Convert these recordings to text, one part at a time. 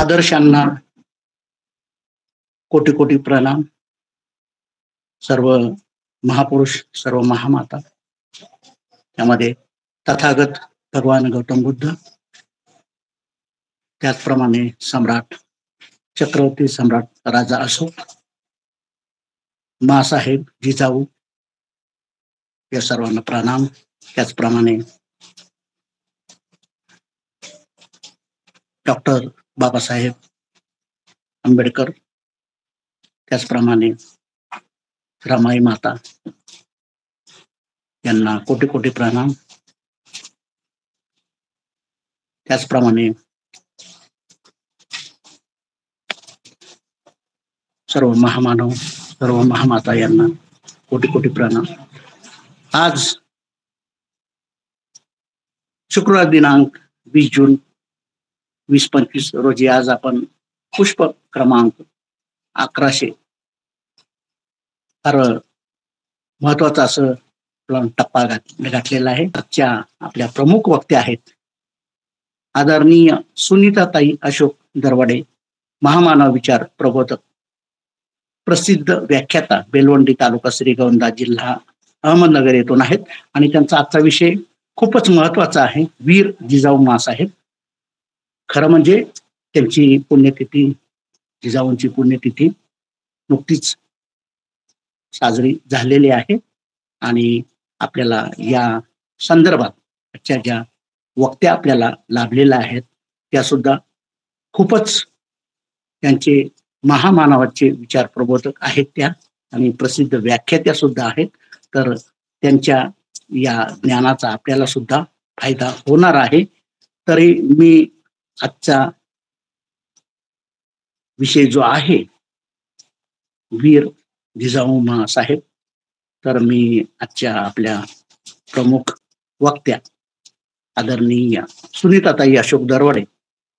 आदर्शांना कोटी कोटी प्रणाम. सर्व महापुरुष, सर्व महामाता, त्यामध्ये तथागत भगवान गौतम बुद्ध, त्याचप्रमाणे सम्राट चक्रवर्ती सम्राट राजा अशोक, मासाहेब जिजाऊ, या सर्वांना प्रणाम. त्याचप्रमाणे डॉक्टर बाबासाहेब आंबेडकर, त्याचप्रमाणे रमाई माता यांना कोटी कोटी प्रणाम. त्याचप्रमाणे सर्व महामानव, सर्व महामाता यांना कोटी कोटी प्रणाम. आज शुक्रवार दिनांक 20 जून 2025 रोजी आज आपण पुष्प क्रमांक 1100 फार महत्वाचा असं टप्पा गाठलेला आहे. आजच्या आपल्या प्रमुख वक्त्या आहेत आदरणीय सुनीताताई अशोक दरवडे, महामानव विचार प्रबोधक, प्रसिद्ध व्याख्याता, बेलवंडी तालुका श्रीगोंदा जिल्हा अहमदनगर येथून आहेत. आणि त्यांचा आजचा विषय खूपच महत्वाचा आहे, वीर जिजाऊ मासाहेब. खरं म्हणजे त्यांची पुण्यतिथी, जिजाऊंची पुण्यतिथी नुकतीच साजरी झालेली आहे. आणि आपल्याला या संदर्भात ज्या वक्त्या आपल्याला लाभलेल्या आहेत त्या सुद्धा खूपच त्यांचे महामानवाचे विचार प्रबोधक आहेत त्या, आणि प्रसिद्ध व्याख्यात्या सुद्धा आहेत. तर त्यांच्या या ज्ञानाचा आपल्याला सुद्धा फायदा होणार आहे. तरी मी आजचा विषय जो आहे वीर जिजाऊ मासाहेब, तर मी आजच्या आपल्या प्रमुख वक्त्या आदरणीय सुनीताताई अशोक दरवडे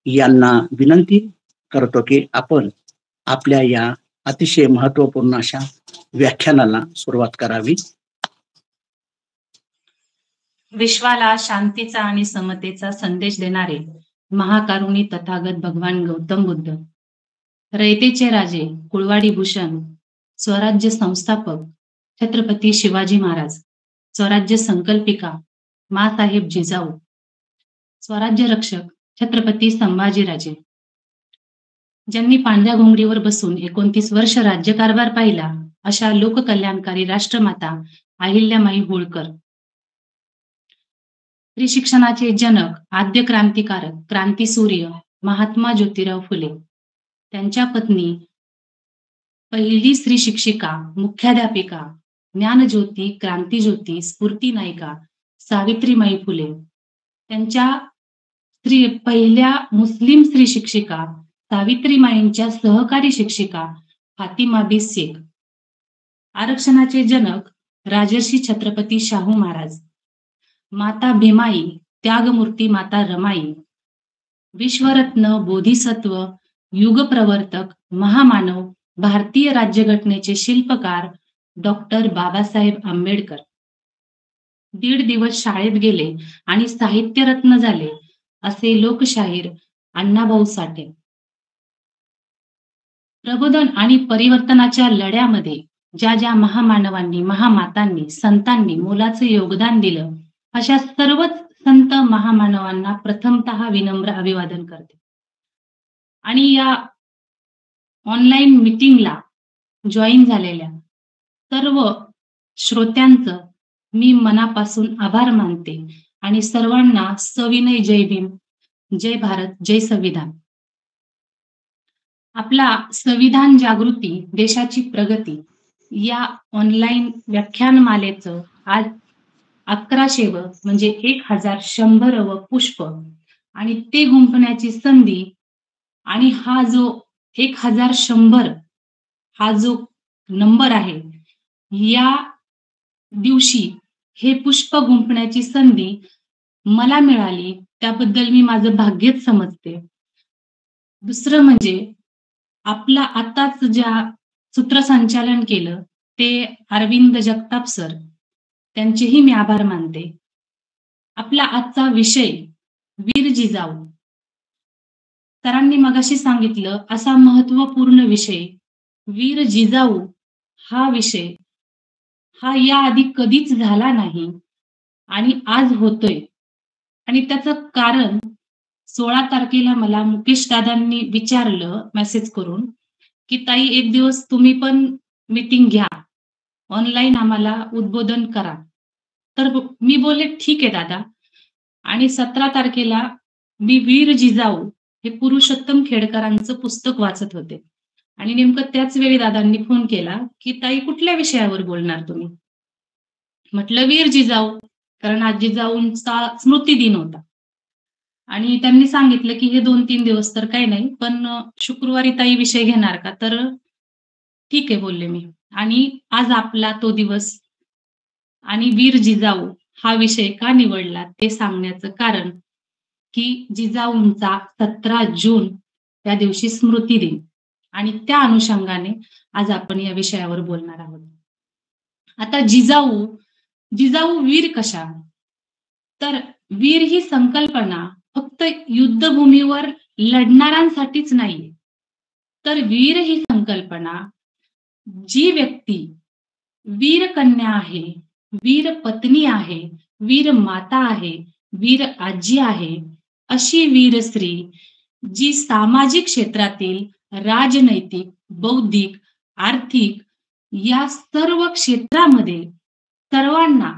यांना विनंती करतो की आपण आपल्या या अतिशय महत्वपूर्ण अशा व्याख्यानाला सुरुवात करावी. विश्वाला शांतीचा आणि समतेचा संदेश देणारे महाकारुणी तथागत भगवान गौतम बुद्ध, रयतेचे राजे कुळवाडी भूषण, स्वराज्य संस्थापक छत्रपती शिवाजी महाराज, स्वराज्य संकल्पिका मासाहेब जिजाऊ, स्वराज्य रक्षक छत्रपती संभाजीराजे, ज्यांनी पांढऱ्या घोंगडीवर बसून 29 वर्ष राज्यकारभार पाहिला अशा लोककल्याणकारी राष्ट्रमाता अहिल्यामाई होळकर, स्त्री शिक्षणाचे जनक, आद्य क्रांतिकारक, क्रांतीसूर्य महात्मा ज्योतिराव फुले, त्यांच्या पत्नी, पहिली स्त्री शिक्षिका, मुख्याध्यापिका, ज्ञानज्योती, क्रांतीज्योती, स्फूर्ती नायिका सावित्रीमाई फुले, त्यांच्या पहिल्या मुस्लिम स्त्री शिक्षिका सावित्रीमाईंच्या सहकारी शिक्षिका फातिमाबी शेख, आरक्षणाचे जनक राजर्षी छत्रपती शाहू महाराज, माता भीमाई, त्यागमूर्ती माता रमाई, विश्वरत्न, बोधिसत्व, युगप्रवर्तक, महामानव, भारतीय राज्यघटनेचे शिल्पकार डॉक्टर बाबासाहेब आंबेडकर, 1.5 दिवस शाळेत गेले आणि साहित्यरत्न झाले असे लोकशाहीर अण्णाभाऊ साठे, प्रबोधन आणि परिवर्तनाच्या लढ्यामध्ये ज्या ज्या महामानवांनी, महामातांनी, संतांनी मोलाचे योगदान दिलं अशा सर्वच संत महामानवांना प्रथमतः विनम्र अभिवादन करते. आणि या ऑनलाईन मीटिंगला जॉईन झालेल्या सर्व श्रोत्यांचं मी मनापासून आभार मानते आणि सर्वांना सविनय जय भीम, जय भारत, जय संविधान. आपला संविधान जागृती, देशाची प्रगती या ऑनलाईन व्याख्यानमालेचं आज 1100व म्हणजे 1100व पुष्प आणि ते गुंफण्याची संधी, आणि हा जो 1100 हा जो नंबर आहे, या दिवशी हे पुष्प गुंफण्याची संधी मला मिळाली त्याबद्दल मी माझं भाग्यच समजते. दुसरं म्हणजे आपला आताच ज्या सूत्रसंचालन केलं ते अरविंद जगताप सर, त्यांचेही मी आभार मानते. आपला आजचा विषय वीर जिजाऊ. सरांनी मगाशी सांगितलं असा महत्वपूर्ण विषय वीर जिजाऊ हा विषय हा याआधी कधीच झाला नाही आणि आज होतोय. आणि त्याचं कारण 16 तारखेला मला मुकेश दादांनी विचारलं मेसेज करून, की ताई एक दिवस तुम्ही पण मीटिंग घ्या. ऑनलाईन आम्हाला उद्बोधन करा. तर मी बोलले ठीक आहे दादा. आणि 17 तारखेला मी वीर जिजाऊ हे पुरुषोत्तम खेडकरांचं पुस्तक वाचत होते. आणि नेमकं त्याच वेळी दादांनी फोन केला, की ताई कुठल्या विषयावर बोलणार तुम्ही? म्हटलं वीर जिजाऊ, कारण आज जिजाऊंचा स्मृती दिन होता. आणि त्यांनी सांगितलं, की हे 2-3 दिवस तर काही नाही, पण शुक्रवारी ताई विषय घेणार का? तर ठीक आहे बोलले मी. आणि आज आपला तो दिवस आणि वीर जिजाऊ हा विषय का निवडला ते सांगण्याचं कारण, की जिजाऊंचा 17 जून त्या दिवशी स्मृती दिन आणि त्या अनुषंगाने आज आपण या विषयावर बोलणार आहोत. आता जिजाऊ वीर कशा? तर वीर ही संकल्पना फक्त युद्धभूमीवर लढणाऱ्यांसाठीच नाहीये. तर वीर ही संकल्पना जी व्यक्ती वीर कन्या आहे, वीर पत्नी आहे, वीर माता आहे, वीर आजी आहे, अशी वीर स्त्री जी सामाजिक क्षेत्रातील राजनैतिक, बौद्धिक, आर्थिक या सर्व क्षेत्रामध्ये सर्वांना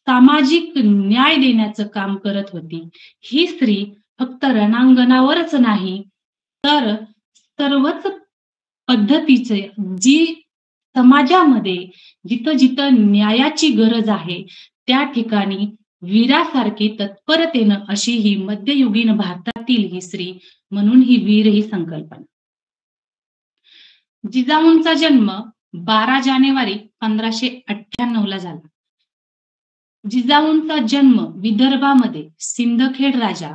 सामाजिक न्याय देण्याचं काम करत होती. ही स्त्री फक्त रणांगणावरच नाही, तर सर्वच पद्धतीचे जी समाजामध्ये जिथं जिथं न्यायाची गरज आहे त्या ठिकाणी वीरासारखी तत्परतेनं अशी ही मध्ययुगीन भारतातील ही स्त्री, म्हणून ही वीर ही संकल्पना. जिजाऊंचा जन्म 12 जानेवारी 1598 ला झाला. जिजाऊंचा जन्म विदर्भामध्ये सिंदखेड राजा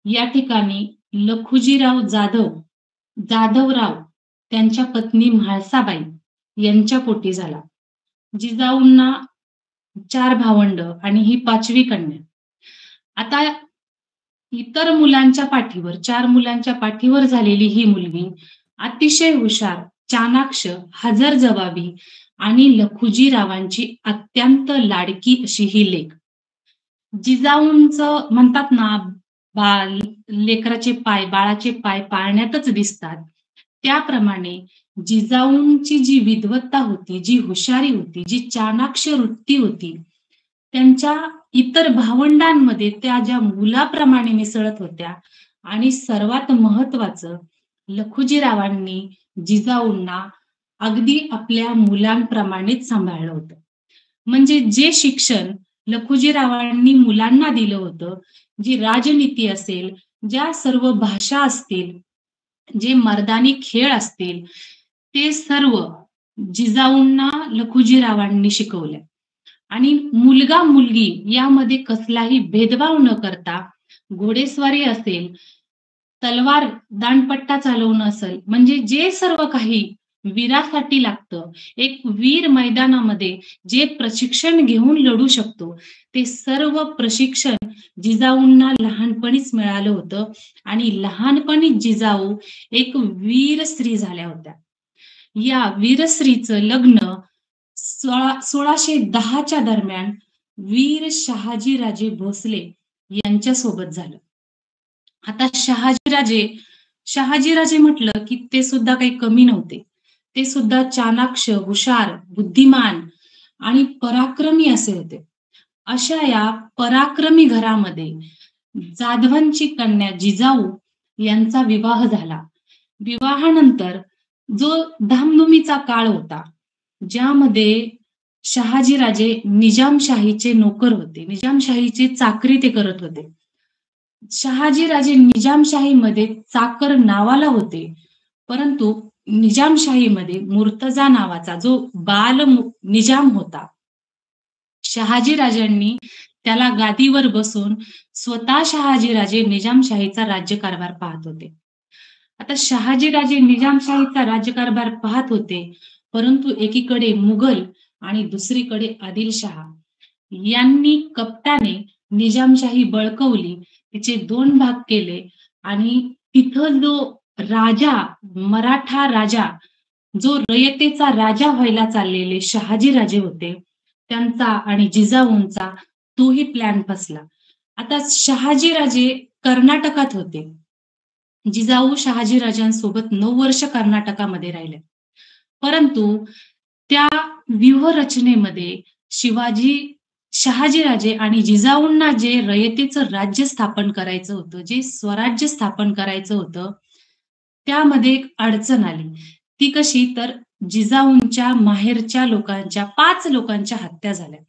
या ठिकाणी लखुजीराव जाधवराव त्यांच्या पत्नी म्हाळसाबाई यांच्या पोटी झाला. जिजाऊंना 4 भावंड आणि ही 5वी कन्या. आता इतर मुलांच्या पाठीवर 4 मुलांच्या पाठीवर झालेली ही मुलगी अतिशय हुशार, चाणाक्ष, हजरजबाबी आणि लखुजीरावांची अत्यंत लाडकी अशी ही लेक. जिजाऊंचं म्हणतात ना, बाळाचे पाय पाळण्यातच दिसतात. त्याप्रमाणे जिजाऊंची जी विद्वत्ता होती, जी हुशारी होती, जी चाणाक्ष वृत्ती होती, त्यांच्या इतर भावंडांमध्ये त्या ज्या मुलाप्रमाणे मिसळत होत्या. आणि सर्वात महत्वाचं, लखुजीरावांनी जिजाऊंना अगदी आपल्या मुलांप्रमाणेच सांभाळलं होतं. म्हणजे जे शिक्षण लखुजीरावांनी मुलांना दिलं होतं, जी राजनीती असेल, ज्या सर्व भाषा असतील, जे मर्दानी खेळ असतील, ते सर्व जिजाऊंना लखुजीरावांनी शिकवले. आणि मुलगा मुलगी यामध्ये कसलाही भेदभाव न करता घोडेस्वारी असेल, तलवार दांडपट्टा चालवणं असेल, म्हणजे जे सर्व काही वीरासाठी लागतं, एक वीर मैदानामध्ये जे प्रशिक्षण घेऊन लढू शकतो, ते सर्व प्रशिक्षण जिजाऊंना लहानपणीच मिळालं होतं. आणि लहानपणी जिजाऊ एक वीर स्त्री झाल्या होत्या. या वीरस्त्रीचं लग्न 1610च्या दरम्यान वीर शहाजीराजे भोसले यांच्या सोबत झालं. आता शहाजीराजे म्हटलं की ते सुद्धा काही कमी नव्हते. ते सुद्धा चाणाक्ष, हुशार, बुद्धिमान आणि पराक्रमी असे होते. अशा या पराक्रमी घरामध्ये जाधवांची कन्या जिजाऊ यांचा विवाह झाला. विवाहानंतर जो धामधुमीचा काळ होता, ज्यामध्ये शहाजीराजे निजामशाहीचे नोकर होते, निजामशाहीची चाकरी ते करत होते. शहाजीराजे निजामशाहीमध्ये चाकर नावाला होते, परंतु निजामशाहीमध्ये मुर्तजा नावाचा जो बाल निजाम होता, शहाजीराजांनी त्याला गादीवर बसून स्वतः शहाजीराजे निजामशाहीचा राज्यकारभार पाहत होते. आता शहाजीराजे निजामशाहीचा राज्यकारभार पाहत होते, परंतु एकीकडे मुघल आणि दुसरीकडे आदिलशहा यांनी कपटाने निजामशाही बळकवली, तिचे 2 भाग केले आणि तिथं जो राजा, मराठा राजा, जो रयतेचा राजा व्हायला चाललेले शहाजी राजे होते, त्यांचा आणि जिजाऊंचा तोही प्लॅन फसला. आता शहाजी राजे कर्नाटकात होते. जिजाऊ शहाजी राजांसोबत 9 वर्ष कर्नाटकामध्ये राहिले. परंतु त्या व्यूहरचनेमध्ये शहाजीराजे आणि जिजाऊंना जे रयतेचं राज्य स्थापन करायचं होतं, जे स्वराज्य स्थापन करायचं होतं, त्यामध्ये एक अडचण आली. ती कशी? तर जिजाऊंच्या माहेरच्या लोकांच्या 5 लोकांच्या हत्या झाल्या.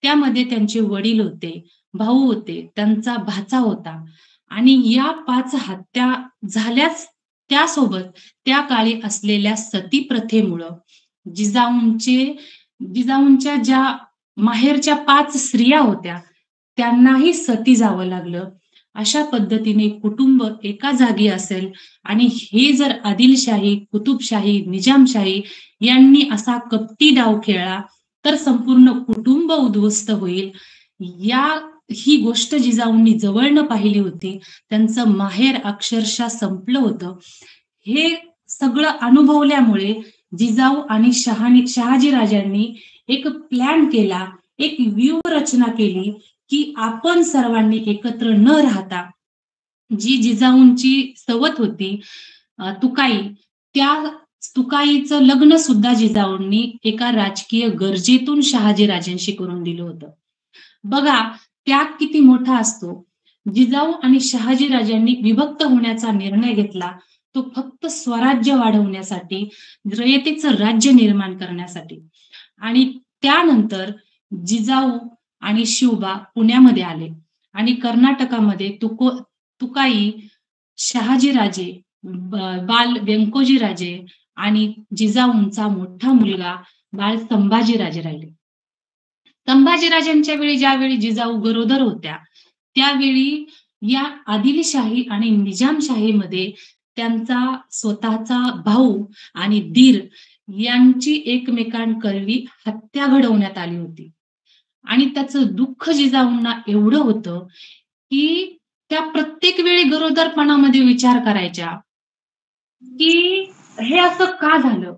त्यामध्ये त्यांचे वडील होते, भाऊ होते, त्यांचा भाचा होता आणि या 5 हत्या झाल्याच. त्यासोबत त्या काळी असलेल्या सती प्रथेमुळं जिजाऊंच्या ज्या माहेरच्या 5 स्त्रिया होत्या, त्यांनाही सती जावं लागलं. अशा पद्धतीने कुटुंब एका जागी असेल आणि हे जर आदिलशाही, कुतुबशाही, निजामशाही यांनी असा कपटी डाव खेळला, तर संपूर्ण कुटुंब उद्ध्वस्त होईल. ही गोष्ट जिजाऊंनी जवळनं पाहिली होती. त्यांचं माहेर अक्षरशः संपलं होतं. हे सगळं अनुभवल्यामुळे जिजाऊ आणि शहाजीराजांनी एक प्लॅन केला, एक व्यूहरचना केली, की आपण सर्वांनी एकत्र न राहता जी जिजाऊंची सवत होती तुकाई, त्या तुकाईचं लग्न सुद्धा जिजाऊंनी एका राजकीय गरजेतून शहाजीराजांशी करून दिलं होतं. बघा त्याग किती मोठा असतो. जिजाऊ आणि शहाजीराजांनी विभक्त होण्याचा निर्णय घेतला, तो फक्त स्वराज्य वाढवण्यासाठी, रयतेचं राज्य निर्माण करण्यासाठी. आणि त्यानंतर जिजाऊ आणि शिवबा पुण्यामध्ये आले आणि कर्नाटकामध्ये तुकाई, शहाजीराजे, बाल व्यंकोजीराजे आणि जिजाऊंचा मोठा मुलगा बाळ संभाजीराजे राहिले. संभाजीराजांच्या वेळी ज्यावेळी जिजाऊ गरोदर होत्या, त्यावेळी या आदिलशाही आणि निजामशाहीमध्ये त्यांचा स्वतःचा भाऊ आणि दीर यांची एकमेकांकरवी हत्या घडवण्यात आली होती. आणि त्याचं दुःख जिजाऊंना एवढं होतं, की त्या प्रत्येक वेळी गरोदरपणामध्ये विचार करायच्या, की हे असं का झालं?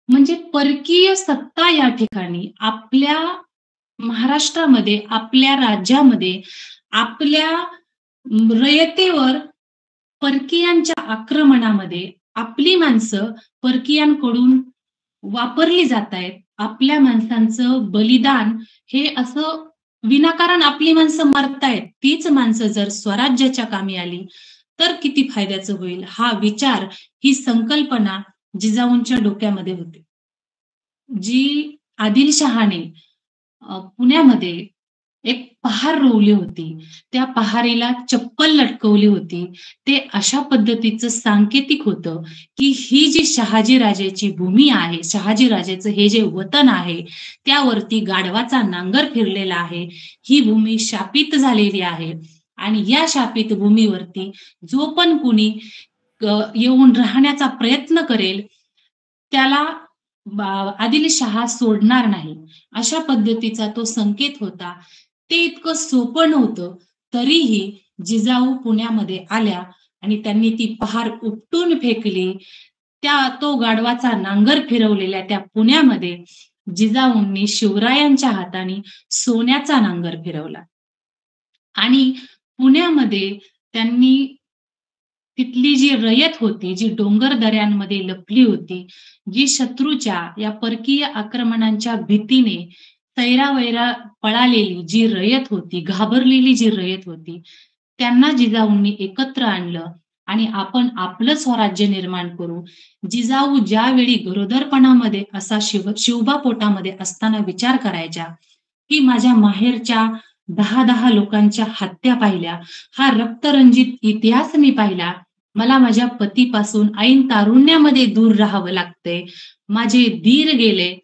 म्हणजे परकीय सत्ता या ठिकाणी आपल्या महाराष्ट्रामध्ये, आपल्या राज्यामध्ये, आपल्या रयतेवर परकीयांच्या आक्रमणामध्ये आपली माणसं परकीयांकडून वापरली जात आहेत. आपल्या माणसांचं बलिदान हे असं विनाकारण आपली माणसं मरतायत. तीच माणसं जर स्वराज्याच्या कामी आली तर किती फायद्याचं होईल, हा विचार, ही संकल्पना जिजाऊंच्या डोक्यामध्ये होती. जी आदिलशहाने पुण्यामध्ये एक पहार रोवली होती, त्या पहारीला चप्पल लटकवली होती. ते अशा पद्धतीचं सांकेतिक होतं, की ही जी शहाजीराजेची भूमी आहे, शहाजीराजेचं हे जे वतन आहे, त्यावरती गाढवाचा नांगर फिरलेला आहे. ही भूमी शापित झालेली आहे आणि या शापित भूमीवरती जो पण कुणी येऊन राहण्याचा प्रयत्न करेल, त्याला आदिलशहा सोडणार नाही. अशा पद्धतीचा तो संकेत होता. ते इतकं सोपं नव्हतं, तरीही जिजाऊ पुण्यामध्ये आल्या आणि त्यांनी ती पहार उपटून फेकली. तो गाढवाचा नांगर फिरवलेल्या त्या पुण्यामध्ये जिजाऊंनी शिवरायांच्या हाताने सोन्याचा नांगर फिरवला आणि पुण्यामध्ये त्यांनी तिथली जी रयत होती, जी डोंगर दऱ्यांमध्ये लपली होती, जी शत्रूच्या या परकीय आक्रमणांच्या भीतीने सैरावैरा पळालेली जी रयत होती, घाबरलेली जी रयत होती, त्यांना जिजाऊंनी एकत्र आणलं आणि आपण आपलं स्वराज्य निर्माण करू. जिजाऊ ज्यावेळी गरोदरपणामध्ये असा शिवबा पोटामध्ये असताना विचार करायच्या, की माझ्या माहेरच्या 10 लोकांच्या हत्या पाहिल्या, हा रक्तरंजित इतिहास मी पाहिला, मला माझ्या पतीपासून ऐन तारुण्यामध्ये दूर राहावं लागतंय, माझे दीर गेले,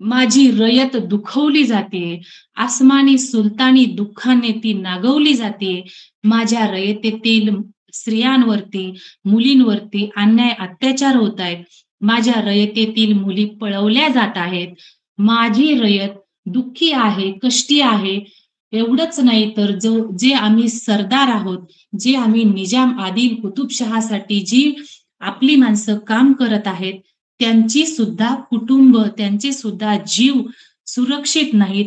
माझी रयत दुखवली जाते, आसमानी सुलतानी दुःखाने ती नागवली जाते, माझ्या रयतेतील स्त्रियांवरती, मुलींवरती अन्याय अत्याचार होत आहेत, माझ्या रयतेतील मुली पळवल्या जात आहेत, माझी रयत दुःखी आहे, कष्टी आहे, एवढंच नाही तर जे आम्ही सरदार आहोत, जे आम्ही निजाम आदिल कुतुबशहासाठी जी आपली माणसं काम करत आहेत, त्यांची सुद्धा कुटुंब, त्यांचे सुद्धा जीव सुरक्षित नाहीत.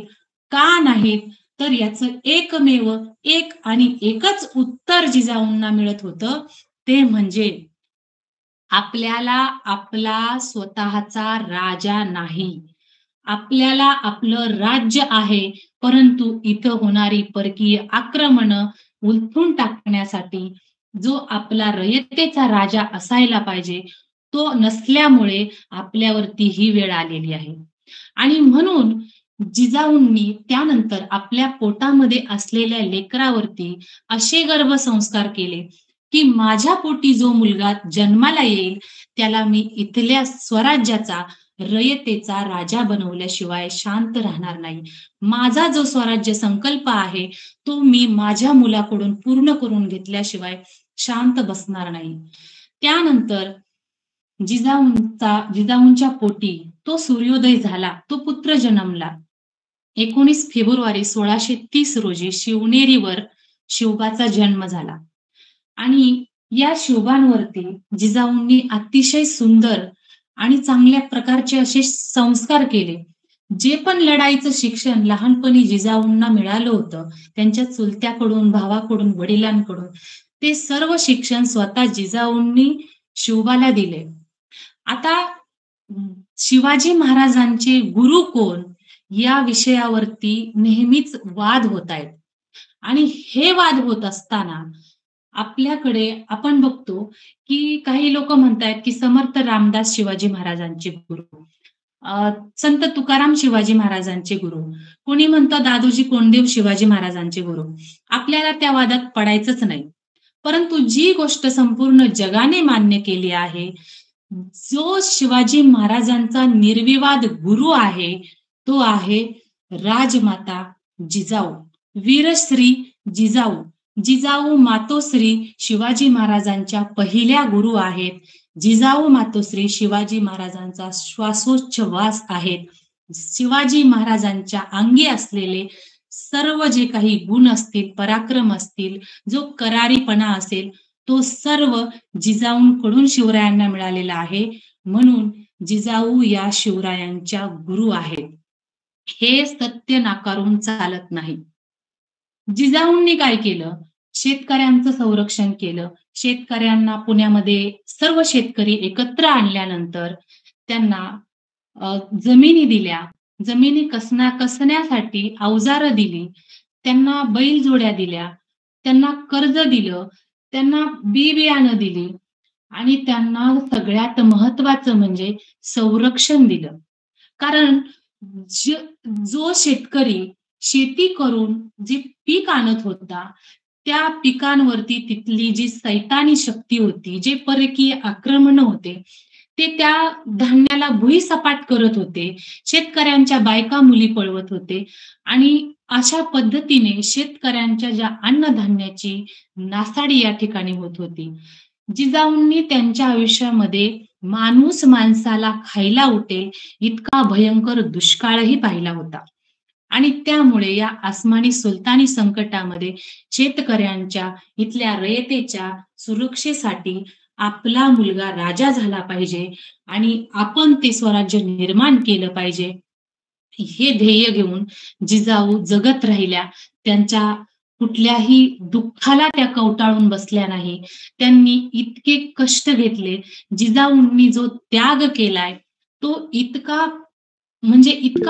का नाहीत? तर याचं एकमेव एक आणि एकच उत्तर जिजाऊंना मिळत होतं, ते म्हणजे आपल्याला आपला स्वतःचा राजा नाही. आपल्याला आपलं राज्य आहे, परंतु इथं होणारी परकीय आक्रमणं उलथून टाकण्यासाठी जो आपला रयतेचा राजा असायला पाहिजे, तो नसल्यामुळे आपल्यावरती ही वेळ आलेली आहे. आणि म्हणून जिजाऊंनी त्यानंतर आपल्या पोटामध्ये असलेल्या लेकरावरती असे गर्भसंस्कार केले, की माझ्या पोटी जो मुलगा जन्माला येईल, त्याला मी इथल्या स्वराज्याचा, रयतेचा राजा बनवल्याशिवाय शांत राहणार नाही. माझा जो स्वराज्य संकल्प आहे, तो मी माझ्या मुलाकडून पूर्ण करून घेतल्याशिवाय शांत बसणार नाही. त्यानंतर जिजाऊंच्या पोटी तो सूर्योदय झाला, तो पुत्र जन्मला. 19 फेब्रुवारी 1630 रोजी शिवनेरीवर शिवबाचा जन्म झाला. आणि या शिवबांवरती जिजाऊंनी अतिशय सुंदर आणि चांगल्या प्रकारचे असे संस्कार केले. जे पण लढाईचं शिक्षण लहानपणी जिजाऊंना मिळालं होतं, त्यांच्या चुलत्याकडून, भावाकडून, वडिलांकडून, ते सर्व शिक्षण स्वतः जिजाऊंनी शिवबाला दिले. आता शिवाजी महाराजांचे गुरु कोण या विषयावरती नेहमीच वाद होत आहेत. आणि हे वाद होत असताना आपल्याकडे आपण बघतो की काही लोक म्हणतायत की समर्थ रामदास शिवाजी महाराजांचे गुरु, संत तुकाराम शिवाजी महाराजांचे गुरु, कोणी म्हणतं दादोजी कोंडदेव शिवाजी महाराजांचे गुरु. आपल्याला त्या वादात पडायचंच नाही. परंतु जी गोष्ट संपूर्ण जगाने मान्य केली आहे, जो शिवाजी महाराजांचा निर्विवाद गुरु आहे, तो आहे राजमाता जिजाऊ, वीरश्री जिजाऊ. जिजाऊ मातोश्री शिवाजी महाराजांच्या पहिल्या गुरु आहेत. जिजाऊ मातोश्री शिवाजी महाराजांचा श्वासोच्छवास आहेत. शिवाजी महाराजांच्या अंगी असलेले सर्व जे काही गुण असतील, पराक्रम असतील, जो करारीपणा असेल, तो सर्व जिजाऊंकडून शिवरायांना मिळालेला आहे. म्हणून जिजाऊ या शिवरायांच्या गुरु आहेत. हे सत्य नाकारून चालत नाही. जिजाऊंनी काय केलं? शेतकऱ्यांचं संरक्षण केलं. शेतकऱ्यांना पुण्यामध्ये सर्व शेतकरी एकत्र आणल्यानंतर त्यांना जमिनी दिल्या. जमिनी कसण्यासाठी अवजारं दिली. त्यांना बैलजोड्या दिल्या. त्यांना कर्ज दिलं. त्यांना बियाणं दिली. आणि त्यांना सगळ्यात महत्वाचं म्हणजे संरक्षण दिलं. कारण जो शेतकरी शेती करून जे पीक आणत होता, त्या पिकांवरती तिथली जी सैतानी शक्ती होती, जे परकीय आक्रमण होते, ते त्या धान्याला भुईसपाट करत होते. शेतकऱ्यांच्या बायका मुली पळवत होते. आणि अशा पद्धतीने शेतकऱ्यांच्या ज्या अन्नधान्याची नासाडी या ठिकाणी होत होती. जिजाऊंनी त्यांच्या आयुष्यामध्ये माणूस माणसाला खायला उठेल इतका भयंकर दुष्काळही पाहिला होता. आणि त्यामुळे या आसमानी सुलतानी संकटामध्ये शेतकऱ्यांच्या, इथल्या रयतेच्या सुरक्षेसाठी आपला मुलगा राजा झाला पाहिजे आणि आपण ते स्वराज्य निर्माण केलं पाहिजे, हे ध्येय घेऊन जिजाऊ जगत राहिल्या. त्यांच्या कुठल्याही दुःखाला त्या कवटाळून बसल्या नाही. त्यांनी इतके कष्ट घेतले. जिजाऊंनी जो त्याग केलाय, तो इतका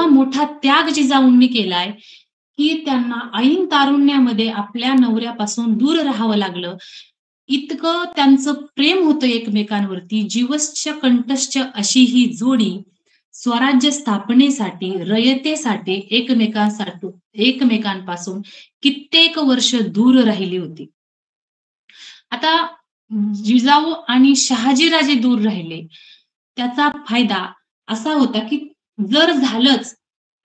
मोठा त्याग जिजाऊंनी केलाय की त्यांना ऐन तारुण्यामध्ये आपल्या नवऱ्यापासून दूर राहावं लागलं. इतकं त्यांचं प्रेम होतं एकमेकांवरती. जीवश्च कंठश्च अशी ही जोडी स्वराज्य स्थापनेसाठी, रयतेसाठी एकमेकांपासून कित्येक वर्ष दूर राहिली होती. आता जिजाऊ आणि शहाजीराजे दूर राहिले, त्याचा फायदा असा होता की जर झालंच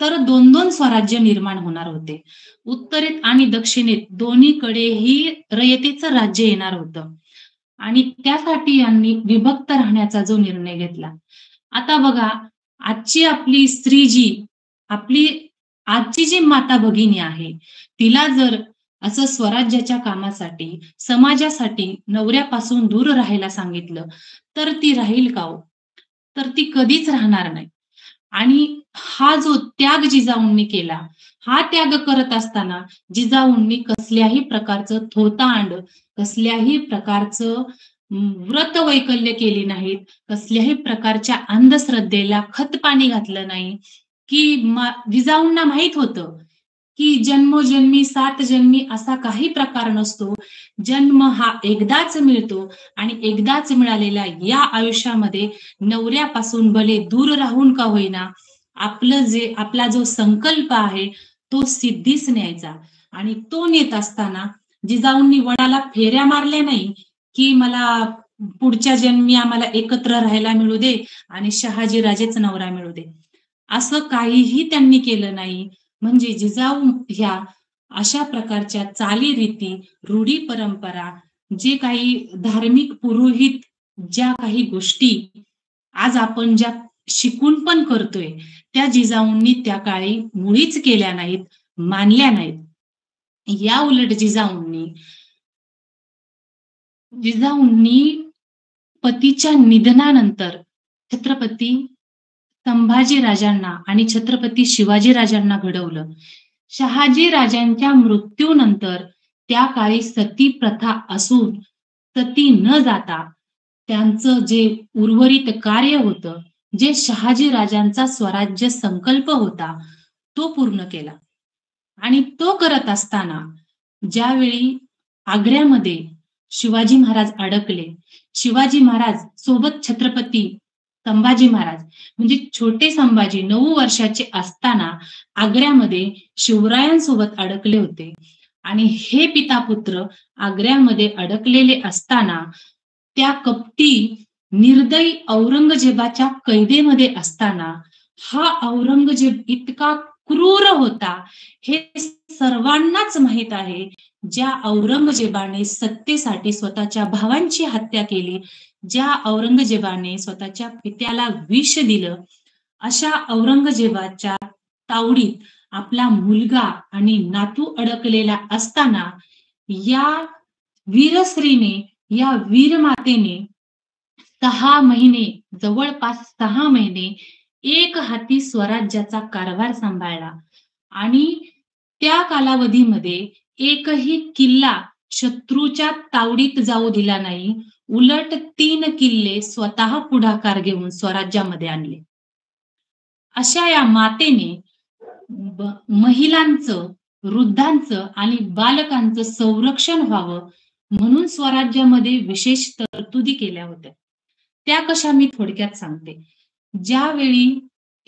तर 2-2 स्वराज्य निर्माण होणार होते. उत्तरेत आणि दक्षिणेत दोन्हीकडेही रयतेचं राज्य येणार होतं. आणि त्यासाठी यांनी विभक्त राहण्याचा जो निर्णय घेतला. आता बघा, आजची आपली स्त्री जी आपली आजची जी माता भगिनी आहे, तिला जर असं स्वराज्याच्या कामासाठी, समाजासाठी नवऱ्यापासून दूर राहायला सांगितलं, तर ती राहील का हो? तर ती कधीच राहणार नाही. आणि हा जो त्याग जिजाऊंनी केला, हा त्याग करत असताना जिजाऊंनी कसल्याही प्रकारचं थोतांड, कसल्याही प्रकारचं व्रत वैकल्य केली नाहीत, कसल्याही प्रकारच्या अंधश्रद्धेला खतपाणी घातलं नाही, की जिजाऊंना माहित होतं, की जन्मोजन्मी 7 जन्मी असा काही प्रकार नसतो. जन्म हा एकदाच मिळतो आणि एकदाच मिळालेल्या या आयुष्यामध्ये नवऱ्यापासून भले दूर राहून का होईना, आपला जो संकल्प आहे, तो सिद्धीस न्यायचा. आणि तो नेत असताना जिजाऊंनी वडाला फेऱ्या मारल्या नाही, की मला पुढच्या जन्मी आम्हाला एकत्र राहायला मिळू दे आणि शहाजी राजेच नवरा मिळू दे. असं काहीही त्यांनी केलं नाही. म्हणजे जिजाऊ ह्या अशा प्रकारच्या चालीरीती, रूढी परंपरा, जे काही धार्मिक पुरोहित ज्या काही गोष्टी आज आपण ज्या शिकून पण करतोय, त्या जिजाऊंनी त्या काळी मुळीच केल्या नाहीत, मानल्या नाहीत. या उलट जिजाऊंनी पतीच्या निधनानंतर छत्रपती संभाजी राजांना आणि छत्रपती शिवाजी राजांना घडवलं. शहाजी राजांच्या मृत्यूनंतर त्या काळी सती प्रथा असून सती न जाता त्यांचं जे उर्वरित कार्य होतं, जे शहाजी राजांचा स्वराज्य संकल्प होता, तो पूर्ण केला. आणि तो करत असताना ज्यावेळी आग्र्यामध्ये शिवाजी महाराज अडकले, शिवाजी महाराज सोबत छत्रपती संभाजी महाराज म्हणजे छोटे संभाजी 9 वर्षाचे असताना आग्र्यामध्ये शिवरायांसोबत अडकले होते. आणि हे पिता पुत्र आग्र्यामध्ये अडकलेले असताना त्या कपटी निर्दयी औरंगजेबाच्या कैदेमध्ये असताना हा औरंगजेब इतका क्रूर होता, हे सर्वांनाच माहित आहे. ज्या औरंगजेबाने सत्तेसाठी स्वतःच्या भावांची हत्या केली, ज्या औरंगजेबाने स्वतःच्या पित्याला विष दिलं, अशा औरंगजेबाच्या तावडीत आपला मुलगा आणि नातू अडकलेला असताना या वीरश्रीने, या वीरमातेने 6 महिने, जवळपास 6 महिने एक हाती स्वराज्याचा कारभार सांभाळला. आणि त्या कालावधीमध्ये एकही किल्ला शत्रूच्या तावडीत जाऊ दिला नाही. उलट 3 किल्ले स्वतः पुढाकार घेऊन स्वराज्यामध्ये आणले. अशा या मातेने महिलांचं, वृद्धांचं आणि बालकांचं संरक्षण व्हावं म्हणून स्वराज्यामध्ये विशेष तरतुदी केल्या होत्या. त्या कशा मी थोडक्यात सांगते. ज्यावेळी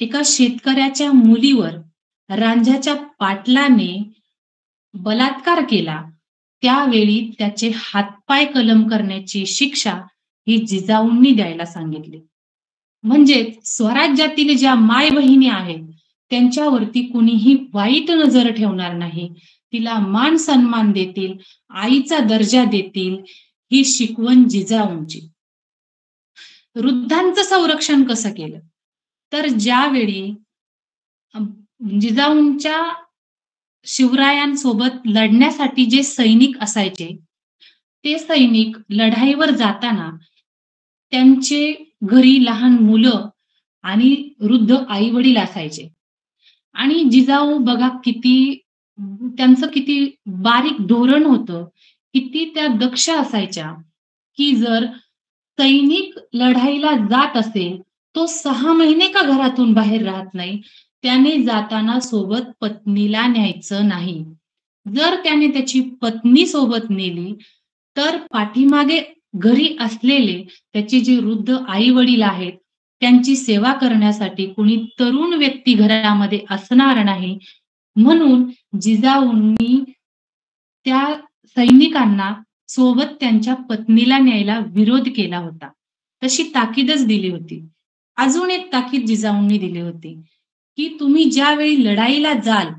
एका शेतकऱ्याच्या मुलीवर रांझ्याच्या पाटलाने बलात्कार केला, त्यावेळी त्याचे हातपाय कलम करण्याची शिक्षा ही जिजाऊंनी द्यायला सांगितली. म्हणजे स्वराज्यातील ज्या माय बहिणी आहेत, त्यांच्यावरती कुणीही वाईट नजर ठेवणार नाही, तिला मान सन्मान देतील, आईचा दर्जा देतील, ही शिकवण जिजाऊंची. वृद्धांचं संरक्षण कसं केलं, तर ज्यावेळी जिजाऊंच्या शिवरायांसोबत लढण्यासाठी जे सैनिक असायचे, ते सैनिक लढाईवर जाताना त्यांचे घरी लहान मुलं आणि वृद्ध आई वडील असायचे. आणि जिजाऊ बघा त्यांचं किती बारीक धोरण होतं, किती त्या दक्ष असायच्या, की जर सैनिक लढाईला जात असेल, तो 6 महिने का घरातून बाहेर राहत नाही, त्याने जाताना सोबत पत्नीला न्यायचं नाही. जर त्याने त्याची पत्नी सोबत नेली, तर पाठीमागे घरी असलेले त्याचे जे वृद्ध आई वडील आहेत, त्यांची सेवा करण्यासाठी कोणी तरुण व्यक्ती घरामध्ये असणार नाही. म्हणून जिजाऊंनी त्या सैनिकांना सोबत त्यांच्या पत्नीला न्यायला विरोध केला होता. तशी ताकीदच दिली होती. अजून एक ताकीद जिजाऊंनी दिली होती, की तुम्ही ज्यावेळी लढाईला जाल,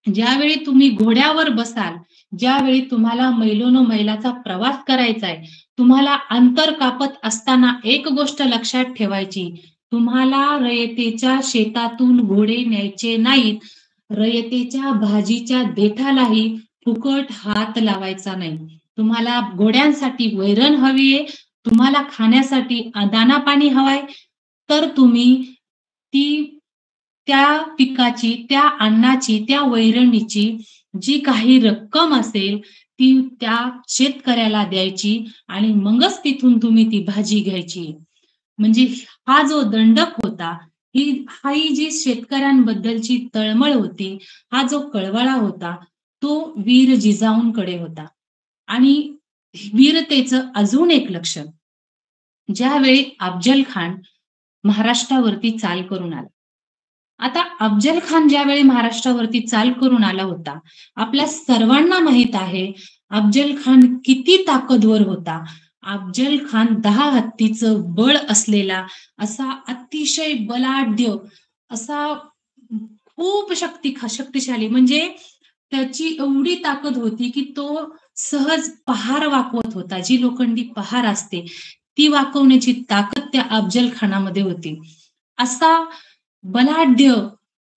ज्यावेळी तुम्ही घोड्यावर बसाल, ज्यावेळी तुम्हाला मैलाचा प्रवास करायचा आहे, तुम्हाला अंतर कापत असताना एक गोष्ट लक्षात ठेवायची, तुम्हाला रयतेच्या शेतातून घोडे न्यायचे नाहीत. रयतेच्या भाजीच्या देठालाही फुकट हात लावायचा नाही. तुम्हाला घोड्यांसाठी वैरण हवीये, तुम्हाला खाण्यासाठी दाना पाणी हवाय, तर तुम्ही ती त्या पिकाची, त्या अन्नाची, त्या वैरणीची जी काही रक्कम असेल ती त्या शेतकऱ्याला द्यायची आणि मगच तिथून तुम्ही ती भाजी घ्यायची. म्हणजे हा जो दंडक होता, ही जी शेतकऱ्यांबद्दलची तळमळ होती, हा जो कळवळा होता, तो वीर जिजाऊंकडे होता. आणि वीरतेचं अजून एक लक्षण, ज्यावेळी अफजल खान महाराष्ट्रावरती चाल करून आला. आता अफजल खान ज्यावेळी महाराष्ट्रावरती चाल करून आला होता, आपल्या सर्वांना माहित आहे अफजल खान किती ताकदवर होता. अफजल खान 10 हत्तीचं बळ असलेला असा अतिशय बलाढ्य असा खूप शक्तिशाली, म्हणजे त्याची एवढी ताकद होती की तो सहज पहार वाकवत होता. जी लोखंडी पहार असते ती वाकवण्याची ताकद त्या अफजल खानामध्ये होती. असा बलाढ्य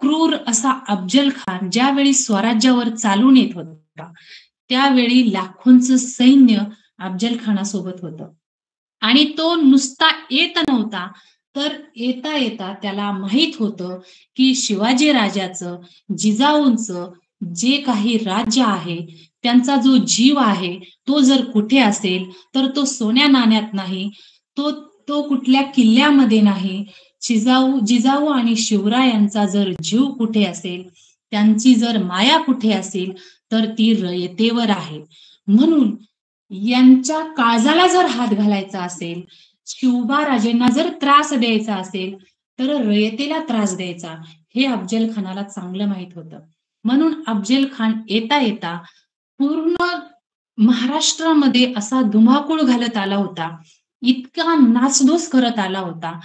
क्रूर असा अफजल खान ज्यावेळी स्वराज्यावर चालून येत होता, त्यावेळी लाखोंचं सैन्य अफजल खानासोबत होतं. आणि तो नुसता येत नव्हता, तर येता येता त्याला माहित होतं की शिवाजी राजाचं, जिजाऊंचं जे काही राज्य आहे, त्यांचा जो जीव आहे, तो जर कुठे असेल तर तो सोन्या नाण्यात नाही, तो तो कुठल्या किल्ल्यामध्ये नाही. जिजाऊ आणि शिवरायांचा जर जीव कुठे असेल, त्यांची जर माया कुठे असेल, तर ती रयतेवर आहे. म्हणून यांच्या काळजाला जर हात घालायचा असेल, शिवबा राजेंना जर त्रास द्यायचा असेल, तर रयतेला त्रास द्यायचा, हे अफजल खानाला चांगलं माहित होतं. म्हणून अफजल खान येता येता पूर्ण महाराष्ट्रामध्ये असा धुमाकूळ घालत आला होता, इतका नासधूस करत आला होता.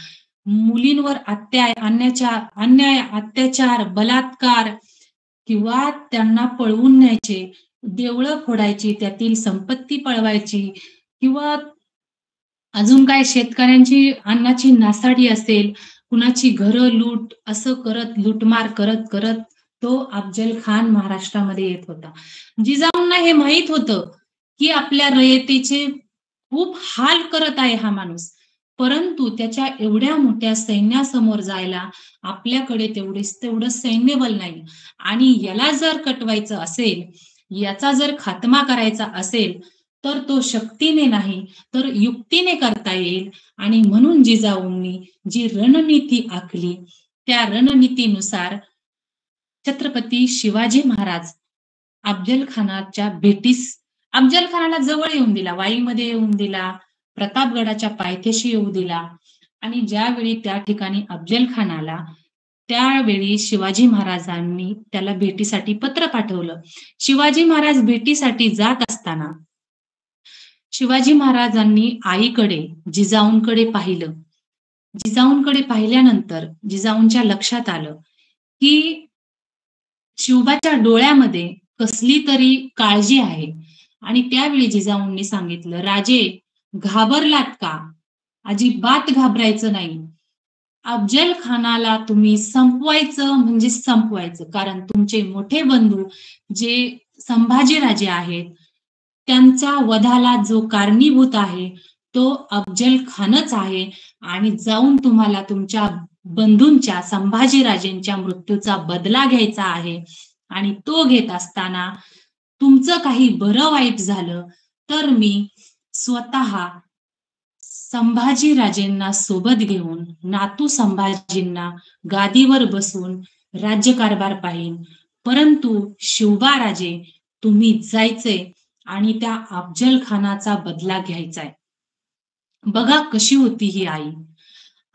मुलींवर अन्याय, अत्याचार, बलात्कार किंवा त्यांना पळवून न्यायचे, देवळं फोडायची, त्यातील संपत्ती पळवायची किंवा अजून काय शेतकऱ्यांची अन्नाची नासाडी असेल, कुणाची घरं लूट, असं करत लूटमार करत करत तो अफजल खान महाराष्ट्रामध्ये येत होता. जिजाऊंना हे माहित होतं की आपल्या रयतेचे खूप हाल करत आहे हा माणूस, परंतु त्याच्या एवढ्या मोठ्या सैन्यासमोर जायला आपल्याकडे तेवढं सैन्यबल नाही. आणि याला जर कटवायचं असेल, याचा जर खात्मा करायचा असेल, तर तो शक्तीने नाही तर युक्तीने करता येईल. आणि म्हणून जिजाऊंनी जी रणनीती आखली, त्या रणनीतीनुसार छत्रपती शिवाजी महाराज अफजल खानाला जवळ येऊन दिला, वाईमध्ये येऊन दिला, प्रतापगडाच्या पायथ्याशी येऊ दिला. आणि ज्यावेळी त्या ठिकाणी अफजल खान आला, त्यावेळी शिवाजी महाराजांनी त्याला भेटीसाठी पत्र पाठवलं. शिवाजी महाराज भेटीसाठी जात असताना शिवाजी महाराजांनी आईकडे, जिजाऊंकडे पाहिलं. जिजाऊंकडे पाहिल्यानंतर जिजाऊंच्या लक्षात आलं की शिवबाच्या डोळ्यामध्ये कसली तरी काळजी आहे. आणि त्यावेळी जिजाऊंनी सांगितलं, राजे घाबरलात का? अजिबात घाबरायचं नाही. अफजल खानाला तुम्ही संपवायचं म्हणजे संपवायचं, कारण तुमचे मोठे बंधू जे संभाजी राजे आहेत, त्यांच्या वधाला जो कारणीभूत आहे तो अफजल खानच आहे. आणि जाऊन तुम्हाला तुमच्या बंधूंच्या, संभाजी राजेंच्या मृत्यूचा बदला घ्यायचा आहे. आणि तो घेत असताना तुमचं काही बरं वाईट झालं तर मी स्वतः संभाजी राजेंना सोबत घेऊन नातू संभाजींना गादीवर बसून राज्यकारभार पाहीन. परंतु शिवबा राजे, तुम्ही जायचंय आणि त्या अफजल खानाचा बदला घ्यायचाय. बघा कशी होती ही आई.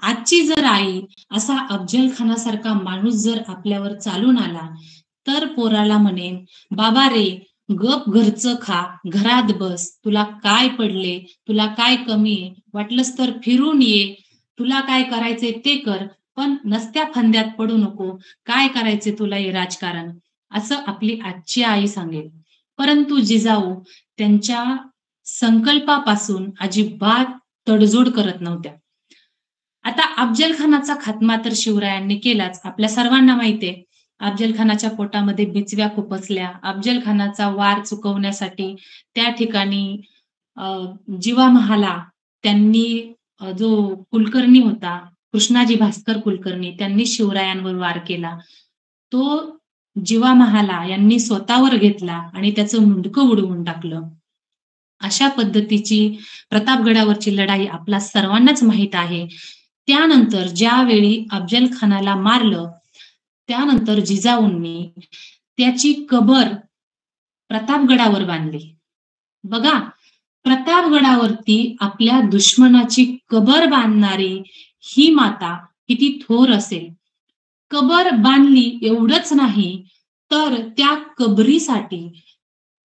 आजची जर आई असा अफजल खानासारखा माणूस जर आपल्यावर चालून आला, तर पोराला म्हणेन, बाबा रे गप घरचं खा, घरात बस, तुला काय पडले, तुला काय कमी आहे, वाटलंस तर फिरून ये, तुला काय करायचंय ते कर, पण नसत्या फंद्यात पडू नको, काय करायचे तुला हे राजकारण, असं आपली आजची आई सांगेल. परंतु जिजाऊ त्यांच्या संकल्पापासून अजिबात तडजोड करत नव्हत्या. आता अफजल खानाचा खात्मा तर शिवरायांनी केलाच, आपल्या सर्वांना माहितीये. अफजल खानाच्या पोटामध्ये बिचव्या खुपसल्या. अफजल खानाचा वार चुकवण्यासाठी त्या ठिकाणी अ, जिवा महाला त्यांनी जो कुलकर्णी होता, कृष्णाजी भास्कर कुलकर्णी, त्यांनी शिवरायांवर वार केला. तो जिवा महाला यांनी स्वतःवर घेतला आणि त्याचं मुंडकं उडवून टाकलं. अशा पद्धतीची प्रतापगडावरची लढाई आपल्या सर्वांनाच माहीत आहे. त्यानंतर ज्यावेळी अफजल खानाला मारलं, त्यानंतर जिजाऊंनी त्याची कबर प्रतापगडावर बांधली. बघा, प्रतापगडावरती आपल्या दुश्मनाची कबर बांधणारी ही माता किती थोर असेल. कबर बांधली एवढंच नाही, तर त्या कबरीसाठी,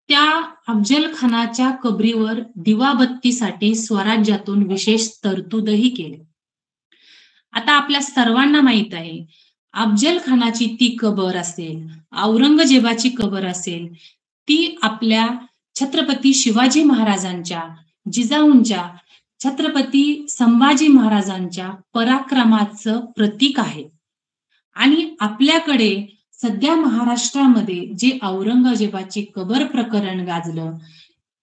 त्या अफजल खानाच्या कबरीवर दिवाबत्तीसाठी स्वराज्यातून विशेष तरतूदही केली. आता आपल्या सर्वांना माहित आहे, अफजल खानाची ती कबर असेल, औरंगजेबाची कबर असेल, ती आपल्या छत्रपती शिवाजी महाराजांच्या, जिजाऊंच्या, छत्रपती संभाजी महाराजांच्या पराक्रमाचं प्रतीक आहे. आणि आपल्याकडे सध्या महाराष्ट्रामध्ये जे औरंगजेबाची कबर प्रकरण गाजलं,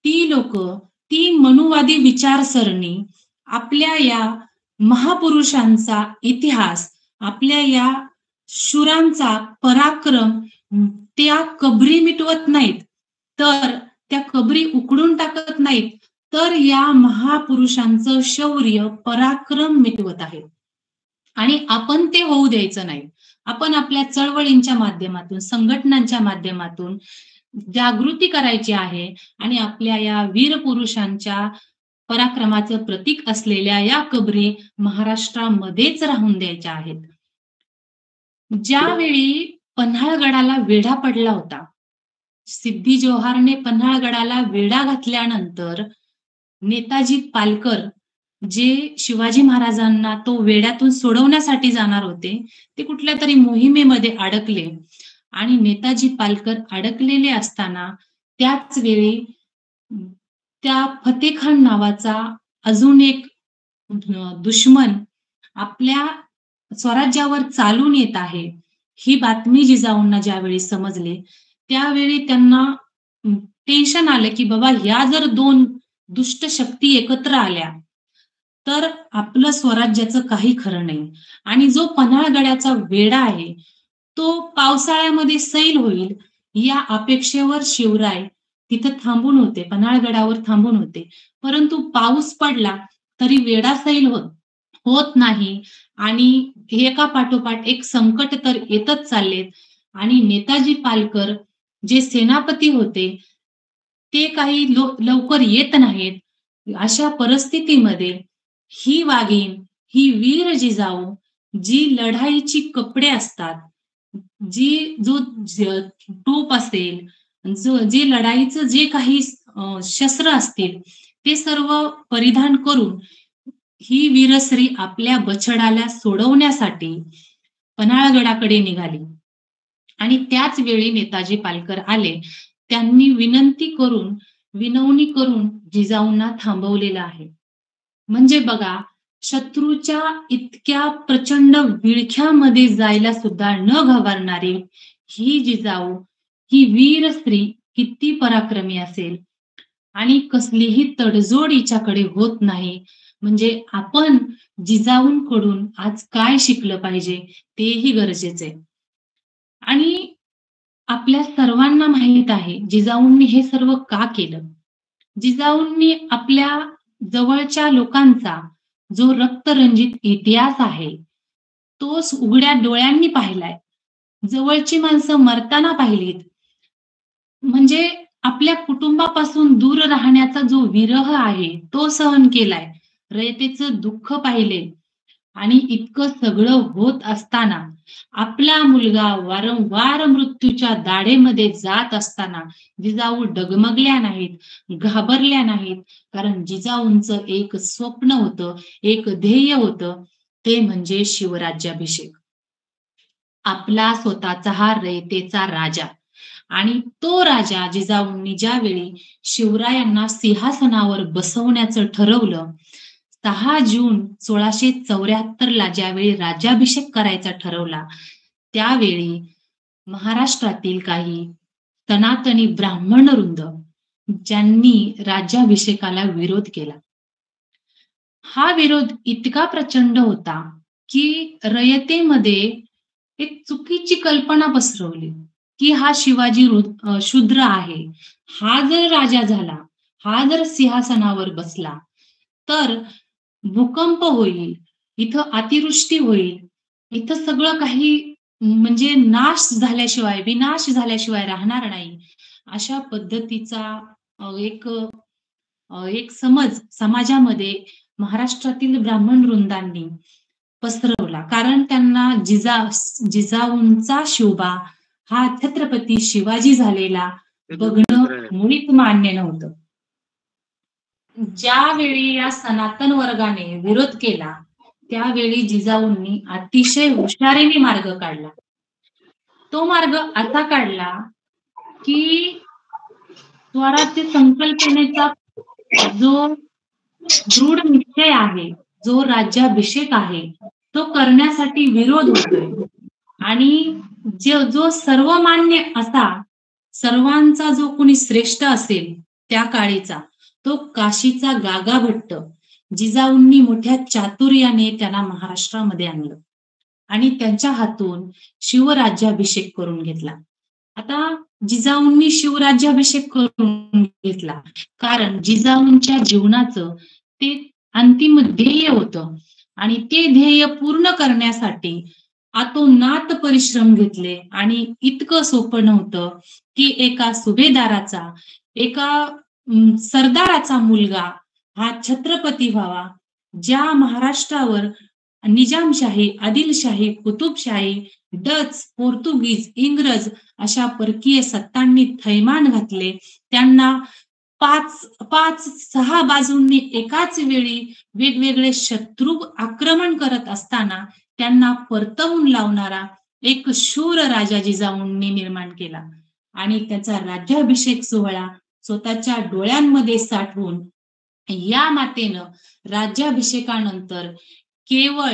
ती लोक, ती मनुवादी विचारसरणी आपल्या या महापुरुषांचा इतिहास, आपल्या या शूरांचा पराक्रम त्या कबरी मिटवत नाहीत, तर त्या कबरी उकडून टाकत नाहीत, तर या महापुरुषांचं शौर्य, पराक्रम मिटवत आहेत. आणि आपण ते होऊ द्यायचं नाही. आपण आपल्या चळवळींच्या माध्यमातून, संघटनांच्या माध्यमातून जागृती करायची आहे आणि आपल्या या वीर पुरुषांच्या पराक्रमाचं प्रतीक असलेल्या या कबरी महाराष्ट्रामध्येच राहून द्यायच्या आहेत. ज्यावेळी पन्हाळगडाला वेढा पडला होता, सिद्धी जोहारने पन्हाळगडाला वेढा घातल्यानंतर नेताजी पालकर जे शिवाजी महाराजांना तो वेड्यातून सोडवण्यासाठी जाणार होते, ते कुठल्या तरी मोहिमेमध्ये अडकले आणि नेताजी पालकर अडकलेले असताना त्याच वेळी त्या फतेखान नावाचा अजून एक दुश्मन आपल्या स्वराज्यावर चालून येत आहे, ही बातमी जिजाऊंना ज्यावेळी समजली, त्यावेळी त्यांना टेन्शन आलं की बाबा, ह्या जर दोन दुष्ट शक्ती एकत्र आल्या तर आपलं स्वराज्याचं काही खरं नाही. आणि जो पन्हाळगडाचा वेढा आहे, तो पावसाळ्यामध्ये सैल होईल या अपेक्षेवर शिवराय तिथं थांबून होते, पन्हाळगडावर थांबून होते. परंतु पाऊस पडला तरी वेढा सैल होत नाही आणि एका पाठोपाठ एक संकट तर येतच चाललेत. आणि नेताजी पालकर जे सेनापती होते, ते काही लवकर येत नाहीत. अशा परिस्थितीमध्ये ही वाघीण, ही वीर जिजाऊ, जी लढाईची कपडे असतात, जो टोप असेल, जे लढाईचं जे काही शस्त्र असतील, ते सर्व परिधान करून ही वीरश्री आपल्या बछडाला सोडवण्यासाठी पन्हाळगडाकडे निघाली. आणि त्याच वेळी नेताजी पालकर आले. त्यांनी विनवणी करून जिजाऊंना थांबवलेलं आहे. म्हणजे बघा, शत्रूच्या इतक्या प्रचंड विळख्यामध्ये जायला सुद्धा न घाबरणारी ही जिजाऊ, ही वीर स्त्री किती पराक्रमी असेल आणि कसलीही तडजोड हिच्याकडे होत नाही. म्हणजे आपण जिजाऊंकडून आज काय शिकलं पाहिजे तेही गरजेचे. आणि आपल्या सर्वांना माहित आहे जिजाऊंनी हे सर्व का केलं. जिजाऊंनी आपल्या जवळच्या लोकांचा जो रक्तरंजित इतिहास आहे, तो उघड्या डोळ्यांनी पाहिलाय. जवळची माणसं मरताना पाहिलीत. म्हणजे आपल्या कुटुंबापासून दूर राहण्याचा जो विरह आहे, तो सहन केलाय. रयतेचं दुःख पाहिले. आणि इतकं सगळं होत असताना आपला मुलगा वारंवार मृत्यूच्या दाढेमध्ये जात असताना जिजाऊ डगमगल्या नाहीत, घाबरल्या नाहीत. कारण जिजाऊंचं एक स्वप्न होतं, एक ध्येय होतं, ते म्हणजे शिवराज्याभिषेक. आपला स्वतःचा हा रयतेचा राजा. आणि तो राजा जिजाऊंनी ज्यावेळी शिवरायांना सिंहासनावर बसवण्याचं ठरवलं, 6 जून 1674 ला ज्यावेळी राज्याभिषेक करायचा ठरवला, त्यावेळी महाराष्ट्रातील काही सनातनी ब्राह्मण वृंद ज्यांनी राज्याभिषेकाला विरोध केला. हा विरोध इतका प्रचंड होता की रयतेमध्ये एक चुकीची कल्पना पसरवली की हा शिवाजी शूद्र आहे. हा जर राजा झाला, हा जर सिंहासनावर बसला तर भूकंप होईल, इथं अतिवृष्टी होईल, इथं सगळं काही म्हणजे विनाश झाल्याशिवाय राहणार नाही. अशा पद्धतीचा एक समज समाजामध्ये महाराष्ट्रातील ब्राह्मण वृंदांनी पसरवला. कारण त्यांना जिजाऊंचा शिवबा हा छत्रपती शिवाजी झालेला बघणं मुळीच मान्य नव्हतं. ज्यावेळी या सनातन वर्गाने विरोध केला त्यावेळी जिजाऊंनी अतिशय हुशारीने मार्ग काढला. तो मार्ग असा काढला की स्वराज्य संकल्पनेचा जो दृढ निश्चय आहे, जो राज्याभिषेक आहे, तो करण्यासाठी विरोध होतोय आणि जो सर्वमान्य असा सर्वांचा जो कोणी श्रेष्ठ असेल त्या काळीचा तो काशीचा गागा भट्ट जिजाऊंनी मोठ्या चातुर्याने त्यांना महाराष्ट्रामध्ये आणलं आणि त्यांच्या हातून शिवराज्याभिषेक करून घेतला. आता जिजाऊंनी शिवराज्याभिषेक करून घेतला कारण जिजाऊंच्या जीवनाचं ते अंतिम ध्येय होतं आणि ते ध्येय पूर्ण करण्यासाठी आतोनात परिश्रम घेतले आणि इतकं सोपं नव्हतं की एका सुभेदाराचा, एका सरदाराचा मुलगा हा छत्रपती व्हावा. ज्या महाराष्ट्रावर निजामशाही, आदिलशाही, कुतुबशाही, डच, पोर्तुगीज, इंग्रज अशा परकीय सत्तांनी थैमान घातले, त्यांना पाच सहा बाजूंनी एकाच वेळी वेगवेगळे शत्रू आक्रमण करत असताना त्यांना परतवून लावणारा एक शूर राजा जिजाऊंनी निर्माण केला आणि त्याचा राज्याभिषेक सोहळा स्वतःच्या डोळ्यांमध्ये साठवून या मातेनं राज्याभिषेकानंतर केवळ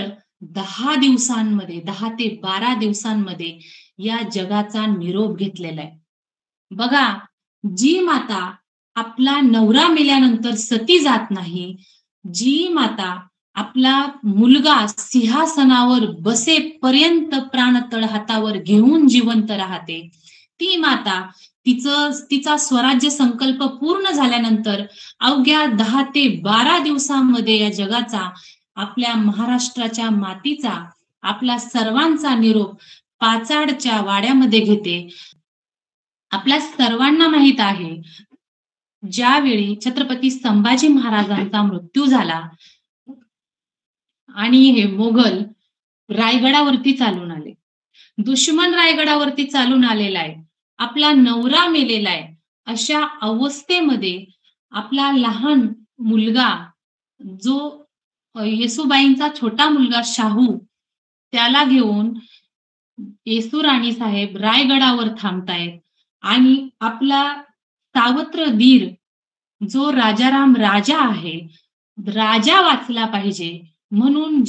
10 दिवसांमध्ये, 10 ते 12 दिवसांमध्ये या जगाचा निरोप घेतलेला आहे. बघा, जी माता आपला नवरा मेल्यानंतर सती जात नाही, जी माता आपला मुलगा सिंहासनावर बसेपर्यंत प्राण तळहातावर घेऊन जिवंत राहते, ती माता तिचा स्वराज्य संकल्प पूर्ण झाल्यानंतर अवघ्या 10 ते 12 दिवसांमध्ये या जगाचा, आपल्या महाराष्ट्राच्या मातीचा, आपला सर्वांचा निरोप पाचाडच्या वाड्यामध्ये घेते. आपल्या सर्वांना माहित आहे ज्यावेळी छत्रपती संभाजी महाराजांचा मृत्यू झाला आणि हे मोगल रायगडावरती चालून आले, दुश्मन रायगडावरती चालून आलेला आहे, आपला नवरा मेलेला आहे, अशा अवस्थेमध्ये आपला लहान मुलगा जो येसुबाईंचा छोटा मुलगा शाहू, त्याला घेऊन येसुराणी साहेब रायगडावर थांबतायत आणि आपला सावत्र दीर जो राजाराम राजा आहे, राजा वाचला पाहिजे म्हणून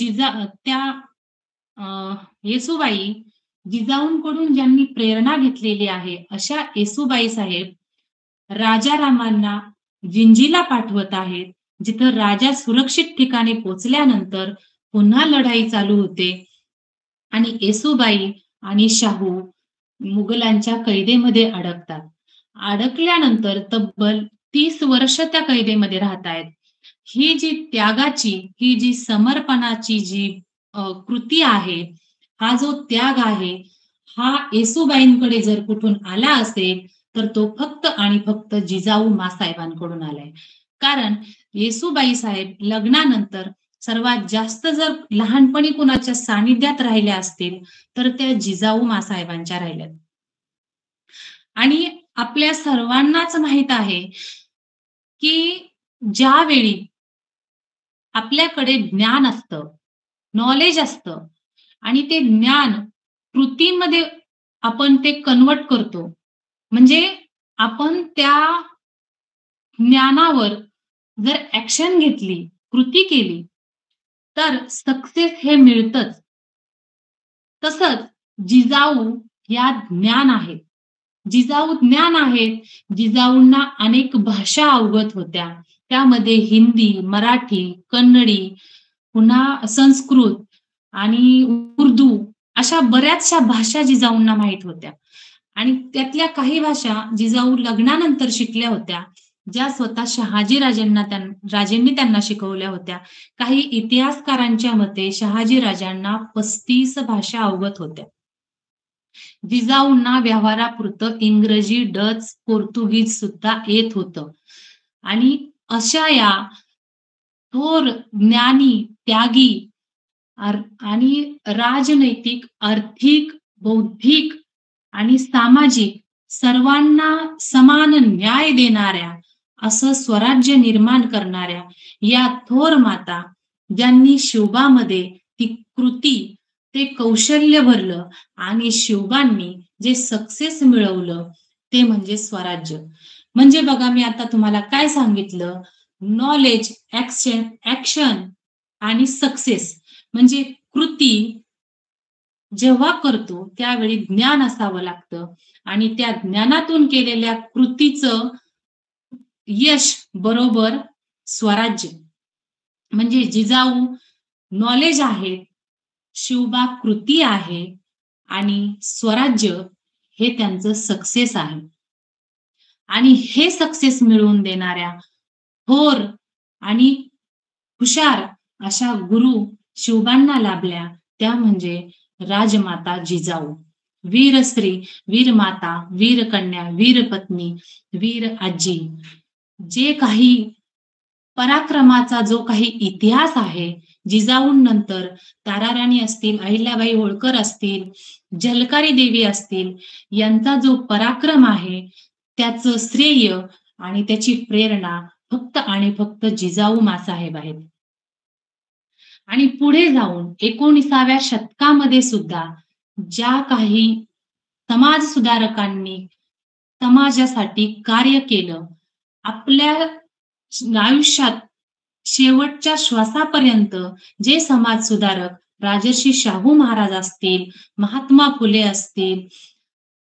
येसुबाई जिजाऊंकडून ज्यांनी प्रेरणा घेतलेली आहे अशा येसुबाई साहेब राजारामांना जिंजीला पाठवत आहेत, जिथं राजा सुरक्षित ठिकाणी पोहोचल्यानंतर पुन्हा लढाई चालू होते आणि येसुबाई आणि शाहू मुघलांच्या कैदेमध्ये अडकतात. अडकल्यानंतर तब्बल 30 वर्ष त्या कैदेमध्ये राहतायत. ही जी त्यागाची, ही जी समर्पणाची जी कृती आहे, हा जो त्याग आहे, हा येसुबाईंकडे जर कुठून आला असेल तर तो फक्त आणि फक्त जिजाऊ मासाहेबांकडून आलाय. कारण येसुबाई साहेब लग्नानंतर सर्वात जास्त जर लहानपणी कुणाच्या सानिध्यात राहिल्या असतील तर त्या जिजाऊ मासाहेबांच्या राहिल्यात. आणि आपल्या सर्वांनाच माहित आहे की ज्यावेळी आपल्याकडे ज्ञान असतं, नॉलेज असतं आणि ते ज्ञान कृतीमध्ये आपण ते कन्वर्ट करतो, म्हणजे आपण त्या ज्ञानावर जर ऍक्शन घेतली, कृती केली तर सक्सेस हे मिळतच. तसंच जिजाऊ यात ज्ञान आहे. जिजाऊ ज्ञान आहेत. जिजाऊंना अनेक भाषा अवगत होत्या. त्यामध्ये हिंदी, मराठी, कन्नडी, पुन्हा संस्कृत आणि उर्दू अशा बऱ्याचशा भाषा जिजाऊंना माहित होत्या. आणि त्यातल्या काही भाषा जिजाऊ लग्नानंतर शिकल्या होत्या, ज्या स्वतः शहाजी राजेंनी त्यांना शिकवल्या होत्या. काही इतिहासकारांच्या मते शहाजी राजांना 35 भाषा अवगत होत्या. जिजाऊंना व्यवहारापुरतं इंग्रजी, डच, पोर्तुगीज सुद्धा येत होतं. आणि अशा या थोर ज्ञानी, त्यागी आणि राजनैतिक, आर्थिक, बौद्धिक आणि सामाजिक सर्वांना समान न्याय देणाऱ्या, असं स्वराज्य निर्माण करणाऱ्या या थोर माता, ज्यांनी शिवबामध्ये ती कृती, ते कौशल्य भरलं आणि शिवबांनी जे सक्सेस मिळवलं ते म्हणजे स्वराज्य. म्हणजे बघा, मी आता तुम्हाला काय सांगितलं, नॉलेज, ऍक्शन आणि सक्सेस म्हणजे कृती जेव्हा करतो त्यावेळी ज्ञान असावं लागतं आणि त्या ज्ञानातून केलेल्या कृतीचं यश बरोबर स्वराज्य. म्हणजे जिजाऊ नॉलेज आहे, शिवबा कृती आहे आणि स्वराज्य हे त्यांचं सक्सेस आहे. आणि हे सक्सेस मिळवून देणाऱ्या थोर आणि हुशार अशा गुरु शिवबांना लाभल्या, त्या म्हणजे राजमाता जिजाऊ. वीरश्री, वीरमाता, वीरकन्या, वीरपत्नी, वीर आजी. जे काही पराक्रमाचा जो काही इतिहास आहे, जिजाऊंनंतर ताराराणी असतील, अहिल्याबाई होळकर असतील, झलकारी देवी असतील, यांचा जो पराक्रम आहे त्याचं श्रेय आणि त्याची प्रेरणा फक्त आणि फक्त जिजाऊ माँसाहेब आहेत. आणि पुढे जाऊन 19व्या शतकामध्ये सुद्धा ज्या काही समाज सुधारकांनी समाजासाठी कार्य केलं, आपल्या आयुष्यात शेवटच्या श्वासापर्यंत जे समाज सुधारक, राजर्षी शाहू महाराज असतील, महात्मा फुले असतील,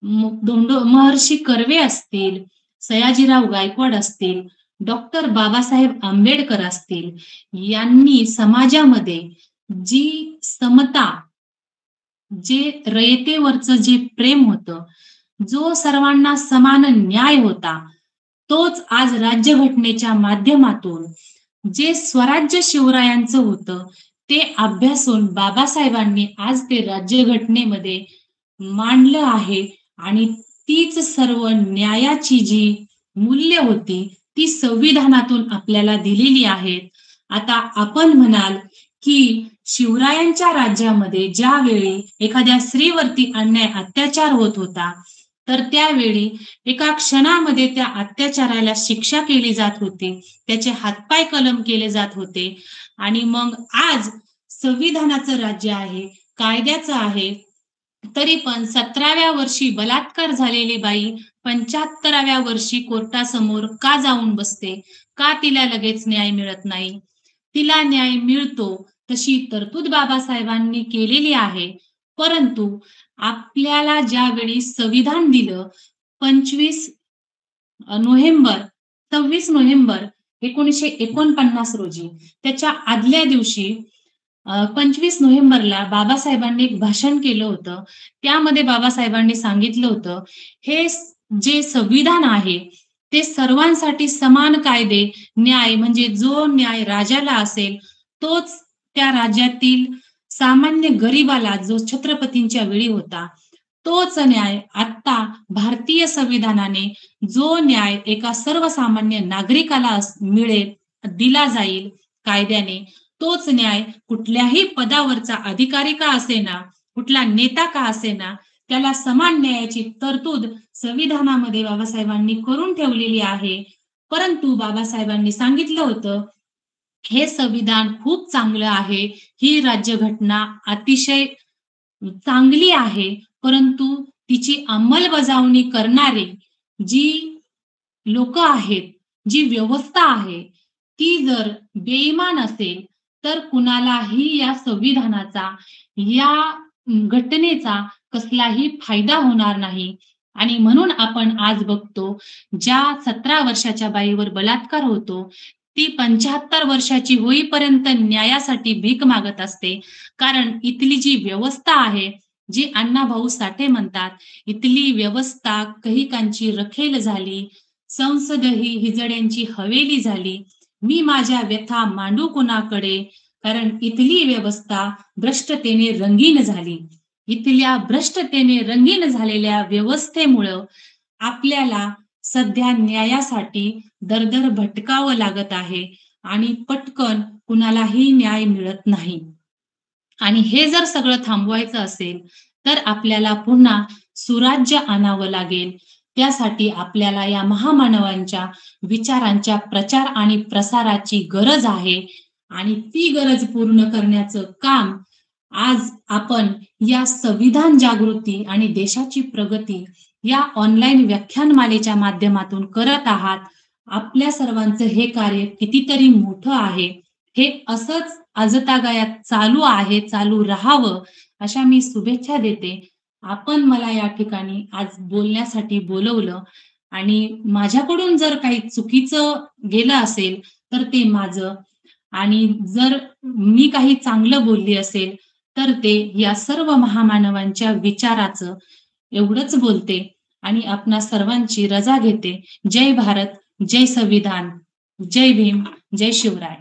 महर्षी कर्वे असतील, सयाजीराव गायकवाड असतील, डॉक्टर बाबासाहेब आंबेडकर असतील, यांनी समाजामध्ये जी समता, जे रयतेवरचं जे प्रेम होतं, जो सर्वांना समान न्याय होता, तोच आज राज्यघटनेच्या माध्यमातून जे स्वराज्य शिवरायांचं होतं ते अभ्यासून बाबासाहेबांनी आज ते राज्यघटनेमध्ये मांडलं आहे. आणि तीच सर्व न्यायाची जी मूल्य होती ती संविधानातून आपल्याला दिलेली आहेत. आता आपण म्हणाल की शिवरायांच्या राज्यामध्ये ज्यावेळी एखाद्या स्त्रीवरती अन्याय अत्याचार होत होता, तर त्यावेळी एका क्षणामध्ये त्या अत्याचाराला शिक्षा केली जात होती, त्याचे हातपाय कलम केले जात होते. आणि मग आज संविधानाचं राज्य आहे, कायद्याचं आहे, तरी पण 17व्या वर्षी बलात्कार झालेली बाई 75व्या वर्षी कोर्टासमोर का जाऊन बसते? का तिला लगेच न्याय मिळत नाही? तिला न्याय मिळतो, तशी तरतूद बाबासाहेबांनी केलेली आहे. परंतु आपल्याला ज्यावेळी संविधान दिलं 26 नोव्हेंबर 1949 रोजी, त्याच्या आदल्या दिवशी 25 नोव्हेंबरला बाबासाहेबांनी एक भाषण केलं होतं. त्यामध्ये बाबासाहेबांनी सांगितलं होतं, हे जे संविधान आहे ते सर्वांसाठी समान कायदे, न्याय, म्हणजे जो न्याय राजाला असेल तोच त्या राज्यातील सामान्य गरीबाला, जो छत्रपतींच्या वेळी होता, तोच न्याय आता भारतीय संविधानाने जो न्याय एका सर्वसामान्य नागरिकाला मिळेल, दिला जाईल कायद्याने, तोच न्याय कुठल्याही पदावरचा अधिकारी का असेना, कुठला नेता का असेना, त्याला समान न्यायाची तरतूद संविधानामध्ये बाबासाहेबांनी करून ठेवलेली आहे. परंतु बाबासाहेबांनी सांगितलं होतं, हे संविधान खूप चांगलं आहे, ही राज्यघटना अतिशय चांगली आहे, परंतु तिची अंमलबजावणी करणारी जी लोक आहेत, जी व्यवस्था आहे, ती जर बेईमान असेल तर कुणालाही या संविधानाचा, या घटनेचा कसलाही फायदा होणार नाही. आणि म्हणून आपण आज बघतो, ज्या 17 वर्षाच्या बाईवर बलात्कार होतो, ती 75 वर्षाची होईपर्यंत न्यायासाठी भीक मागत असते. कारण इथली जी व्यवस्था आहे, जी अण्णाभाऊ साठे म्हणतात, इथली व्यवस्था कैकांची रखेल झाली, संसद ही हिजड्यांची हवेली झाली. मी माझ्या व्यथा मांडू कुणाकडे, कारण इथली व्यवस्था भ्रष्टतेने रंगीन झाली. इथल्या भ्रष्टतेने रंगीन झालेल्या व्यवस्थेमुळं आपल्याला सध्या न्यायासाठी दरदर भटकावं लागत आहे आणि पटकन कुणालाही न्याय मिळत नाही. आणि हे जर सगळं थांबवायचं असेल तर आपल्याला पुन्हा सुराज्य आणावं लागेल. त्यासाठी आपल्याला या महामानवांच्या विचारांच्या प्रचार आणि प्रसाराची गरज आहे आणि ती गरज पूर्ण करण्याचं काम आज आपण या संविधान जागृती आणि देशाची प्रगती या ऑनलाईन व्याख्यानमालेच्या माध्यमातून करत आहात. आपल्या सर्वांचं हे कार्य कितीतरी मोठं आहे. हे असंच आजतागायत चालू आहे, चालू राहावं अशा मी शुभेच्छा देते. आपण मला या ठिकाणी आज बोलण्यासाठी बोलवलं आणि माझ्याकडून जर काही चुकीचं गेलं असेल तर ते माझं, आणि जर मी काही चांगलं बोलली असेल तर ते या सर्व महामानवांच्या विचाराचं. एवढंच बोलते आणि आपणा सर्वांची रजा घेते. जय भारत, जय संविधान, जय भीम, जय शिवराय.